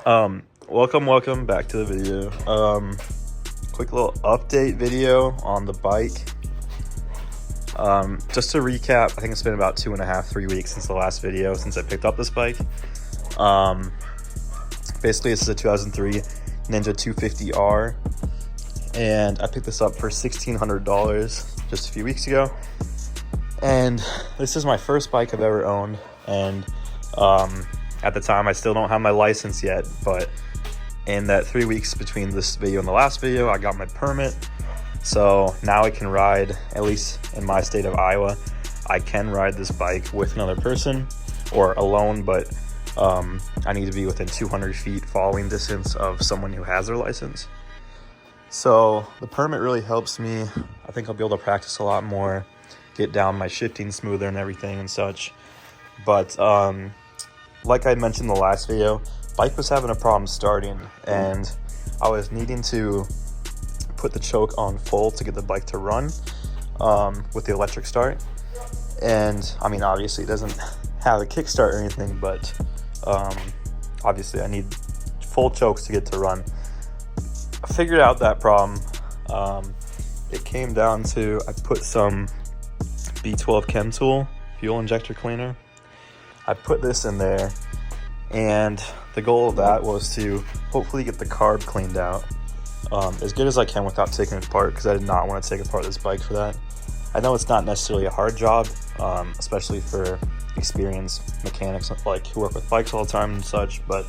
Welcome back to the video. Quick little update video on the bike. Just to recap, I think it's been about 2.5-3 weeks since the last video, since I picked up this bike. Basically, this is a 2003 Ninja 250R, and I picked this up for $1,600 just a few weeks ago. And this is my first bike I've ever owned, and at the time I still don't have my license yet, but in that 3 weeks between this video and the last video, I got my permit. So now I can ride, at least in my state of Iowa, I can ride this bike with another person or alone, but I need to be within 200 feet following distance of someone who has their license. So the permit really helps me. I think I'll be able to practice a lot more, get down my shifting smoother and everything and such. But like I mentioned in the last video, bike was having a problem starting, and I was needing to put the choke on full to get the bike to run with the electric start. And I mean, obviously it doesn't have a kickstart or anything, but obviously I need full chokes to get to run. I figured out that problem. It came down to, I put some B12 Chem Tool fuel injector cleaner. I put this in there, and the goal of that was to hopefully get the carb cleaned out as good as I can without taking it apart, because I did not want to take apart this bike for that. I know it's not necessarily a hard job, especially for experienced mechanics like who work with bikes all the time and such, but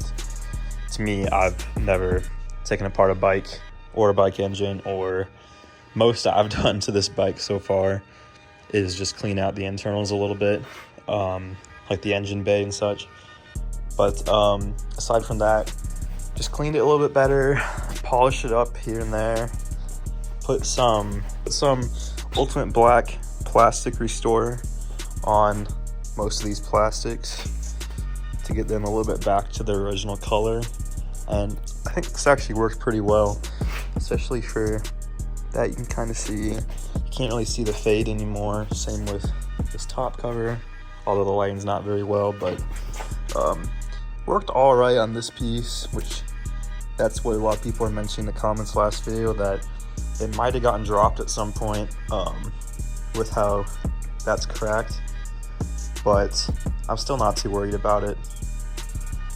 to me, I've never taken apart a bike or a bike engine, or most I've done to this bike so far is just clean out the internals a little bit, like the engine bay and such. But aside from that, just cleaned it a little bit better, polished it up here and there, put some Ultimate Black plastic restore on most of these plastics to get them a little bit back to their original color. And I think this actually works pretty well, especially for that. You can kind of see, you can't really see the fade anymore. Same with this top cover, although the lighting's not very well, but worked all right on this piece, which that's what a lot of people are mentioning in the comments last video, that it might have gotten dropped at some point with how that's cracked, but I'm still not too worried about it.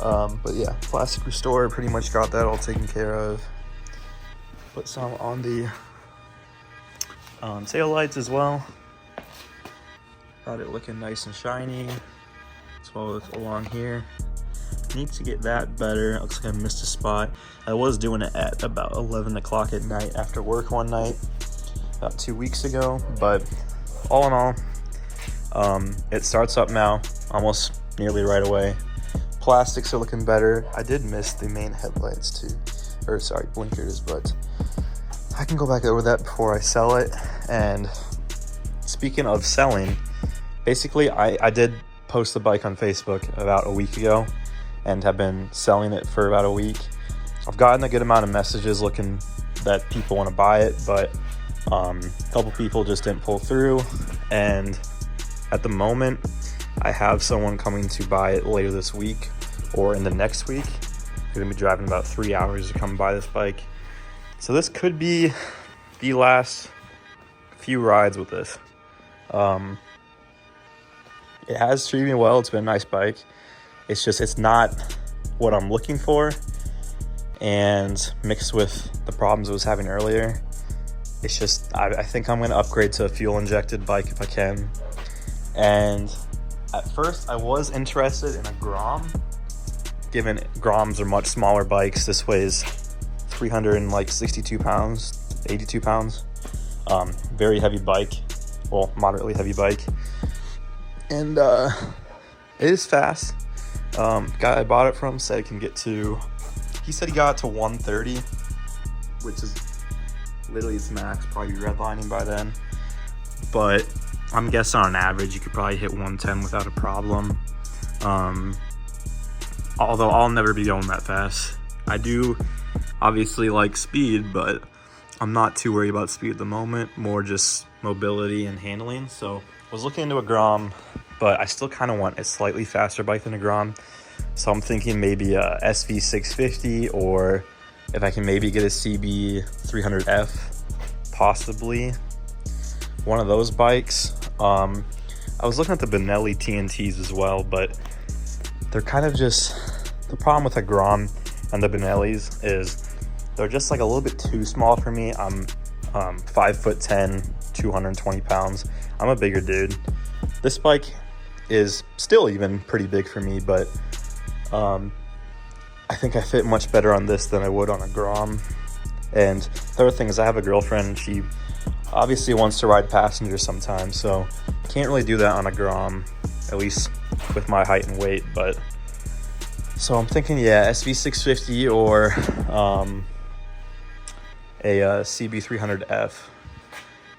But yeah, plastic restore, pretty much got that all taken care of. Put some on the tail lights as well. Got it looking nice and shiny, as well as along here. Need to get that better. It looks like I missed a spot. I was doing it at about 11 o'clock at night after work one night about 2 weeks ago, but all in all, it starts up now almost nearly right away. Plastics are looking better. I did miss the main headlights too, or sorry, blinkers, but I can go back over that before I sell it. And speaking of selling, basically I did post the bike on Facebook about a week ago and have been selling it for about a week. I've gotten a good amount of messages looking that people want to buy it, but a couple people just didn't pull through. And at the moment, I have someone coming to buy it later this week or in the next week. They're gonna be driving about 3 hours to come buy this bike. So this could be the last few rides with this. It has treated me well. It's been a nice bike. It's just, it's not what I'm looking for, and mixed with the problems I was having earlier, it's just, I think I'm going to upgrade to a fuel injected bike if I can. And at first I was interested in a Grom, given Groms are much smaller bikes. This weighs 362 pounds, 82 pounds. Very heavy bike, well, moderately heavy bike. And it is fast. Guy I bought it from said it can get to, he said he got it to 130, which is literally its max, probably redlining by then. But I'm guessing on average you could probably hit 110 without a problem. Although I'll never be going that fast. I do obviously like speed, but I'm not too worried about speed at the moment, more just mobility and handling. So I was looking into a Grom, but I still kind of want a slightly faster bike than a Grom. So I'm thinking maybe a SV650, or if I can maybe get a CB300F, possibly one of those bikes. I was looking at the Benelli TNTs as well, but they're kind of just, the problem with the Grom and the Benellis is they're just like a little bit too small for me. I'm 5'10", 220 pounds. I'm a bigger dude. This bike is still even pretty big for me, but I think I fit much better on this than I would on a Grom. And the other thing is I have a girlfriend. She obviously wants to ride passenger sometimes, so can't really do that on a Grom, at least with my height and weight. But so I'm thinking, yeah, SV650 or a CB300F.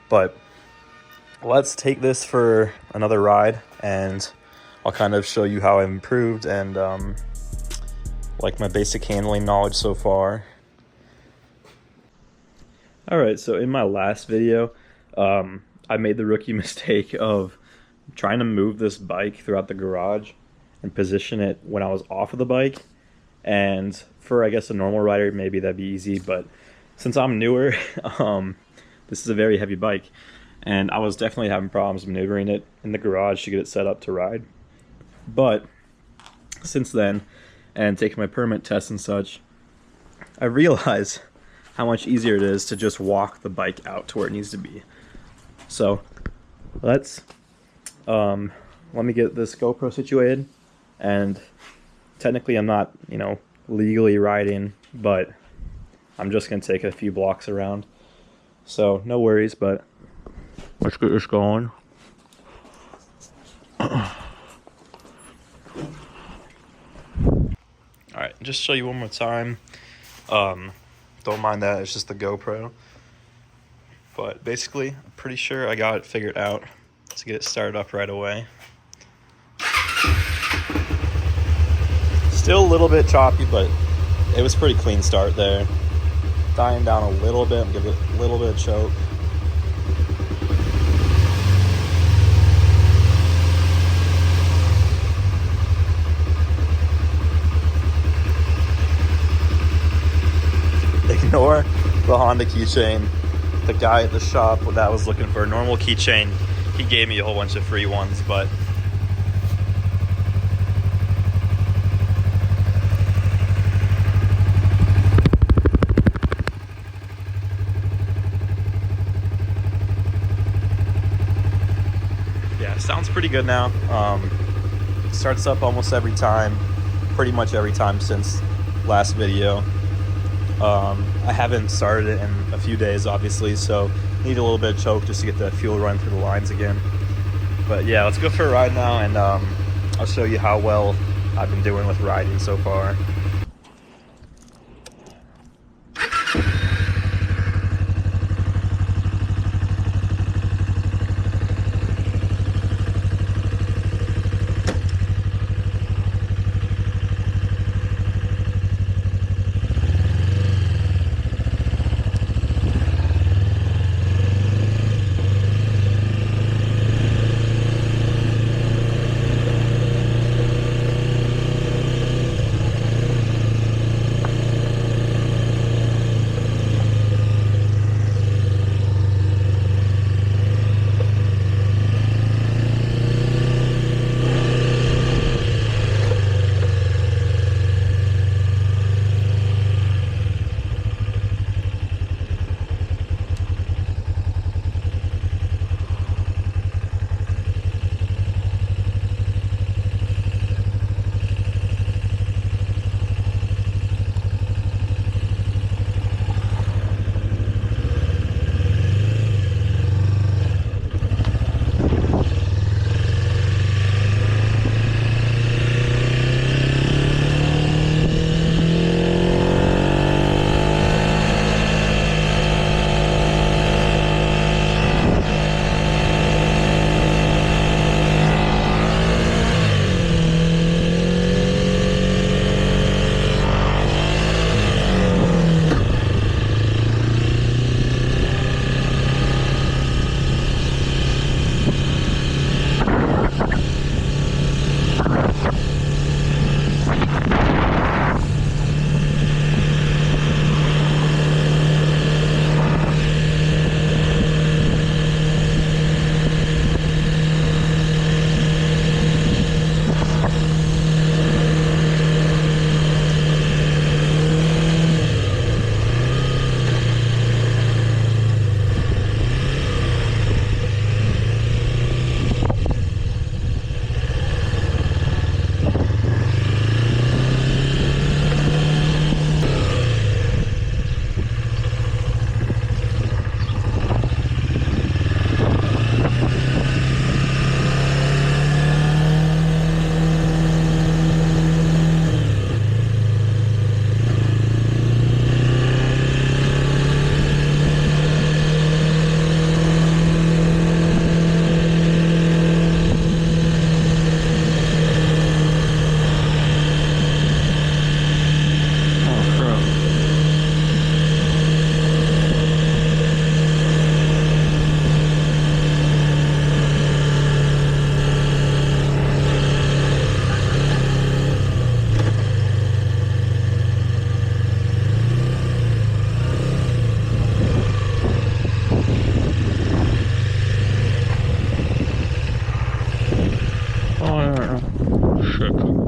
But let's take this for another ride, and I'll kind of show you how I've improved and like my basic handling knowledge so far. Alright, so in my last video, I made the rookie mistake of trying to move this bike throughout the garage and position it when I was off of the bike. And for, I guess, a normal rider, maybe that'd be easy, but since I'm newer, this is a very heavy bike, and I was definitely having problems maneuvering it in the garage to get it set up to ride. But since then, and taking my permit tests and such, I realized how much easier it is to just walk the bike out to where it needs to be. So let me get this GoPro situated, and technically I'm not, legally riding, but I'm just gonna take a few blocks around. So no worries, but let's get this going. Alright, just show you one more time. Don't mind that, it's just the GoPro. But basically, I'm pretty sure I got it figured out to get it started up right away. Still a little bit choppy, but it was pretty clean start there. Dying down a little bit, give it a little bit of choke. Ignore the Honda keychain. The guy at the shop that was looking for a normal keychain, he gave me a whole bunch of free ones, but yeah, sounds pretty good now. Starts up almost every time, pretty much every time since last video. I haven't started it in a few days, obviously, so need a little bit of choke just to get the fuel run through the lines again. But yeah, let's go for a ride now, and I'll show you how well I've been doing with riding so far. trick.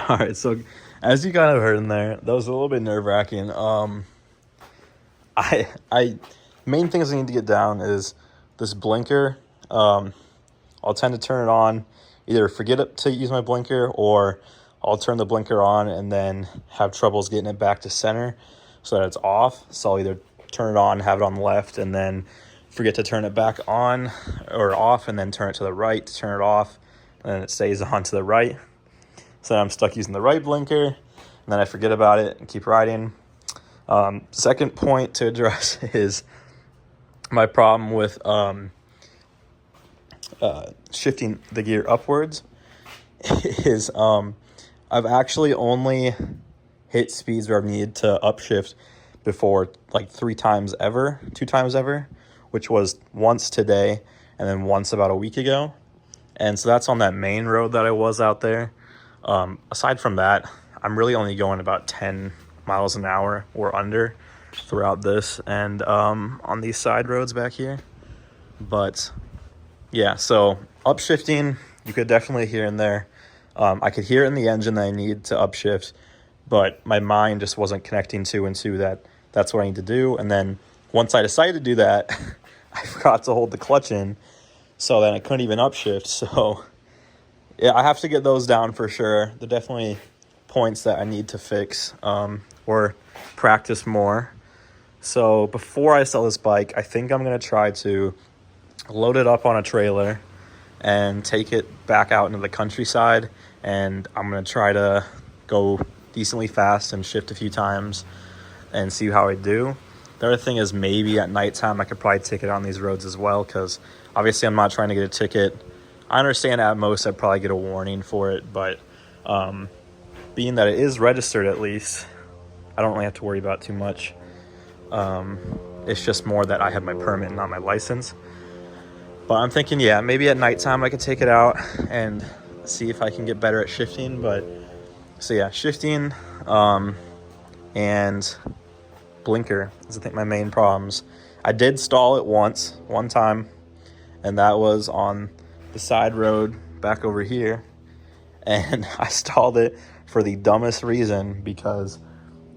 All right, so as you kind of heard in there, that was a little bit nerve-wracking. I main things I need to get down is this blinker. I'll tend to turn it on, either forget to use my blinker, or I'll turn the blinker on and then have troubles getting it back to center so that it's off. So I'll either turn it on, have it on the left, and then forget to turn it back on or off, and then turn it to the right to turn it off, and then it stays on to the right. So then I'm stuck using the right blinker, and then I forget about it and keep riding. Second point to address is my problem with shifting the gear upwards. Is I've actually only hit speeds where I've needed to upshift before like 2 times ever, which was once today and then once about a week ago. And so that's on that main road that I was out there. Aside from that, I'm really only going about 10 miles an hour or under throughout this and on these side roads back here. But yeah, so upshifting, you could definitely hear in there. I could hear in the engine that I need to upshift, but my mind just wasn't connecting 2 and 2 that that's what I need to do. And then once I decided to do that, I forgot to hold the clutch in, so then I couldn't even upshift. So yeah, I have to get those down for sure. They're definitely points that I need to fix or practice more. So before I sell this bike, I think I'm going to try to load it up on a trailer and take it back out into the countryside. And I'm going to try to go decently fast and shift a few times and see how I do. The other thing is maybe at nighttime I could probably take it on these roads as well, because obviously I'm not trying to get a ticket. I understand at most I'd probably get a warning for it, but being that it is registered at least, I don't really have to worry about too much. It's just more that I have my permit and not my license. But I'm thinking, yeah, maybe at nighttime I could take it out and see if I can get better at shifting. But so yeah, shifting and blinker is I think my main problems. I did stall it one time, and that was on the side road back over here, and I stalled it for the dumbest reason, because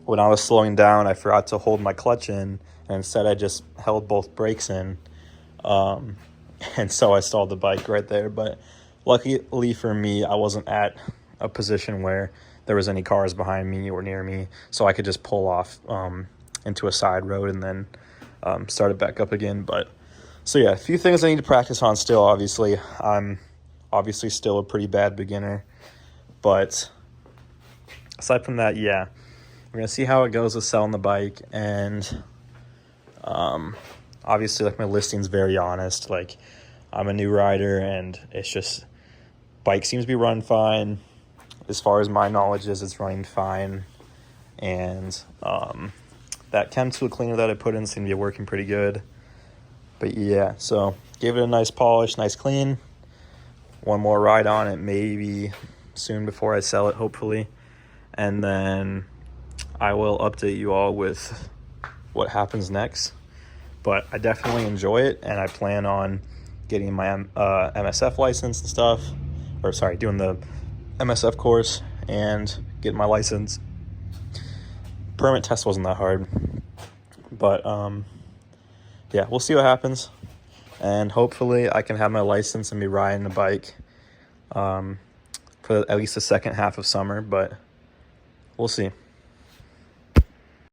when I was slowing down I forgot to hold my clutch in, and instead I just held both brakes in, and so I stalled the bike right there. But luckily for me, I wasn't at a position where there was any cars behind me or near me, so I could just pull off into a side road and then start it back up again. But so yeah, a few things I need to practice on still, obviously. I'm obviously still a pretty bad beginner. But aside from that, yeah, we're going to see how it goes with selling the bike. And obviously, like, my listing's very honest. Like, I'm a new rider, and it's just, bike seems to be running fine. As far as my knowledge is, it's running fine. And that Chem Tool cleaner that I put in seemed to be working pretty good. But yeah, so gave it a nice polish, nice clean. One more ride on it maybe soon before I sell it, hopefully. And then I will update you all with what happens next. But I definitely enjoy it, and I plan on getting my MSF license and stuff. Or sorry, doing the MSF course and getting my license. Permit test wasn't that hard. But yeah, we'll see what happens. And hopefully I can have my license and be riding a bike for at least the second half of summer, but we'll see.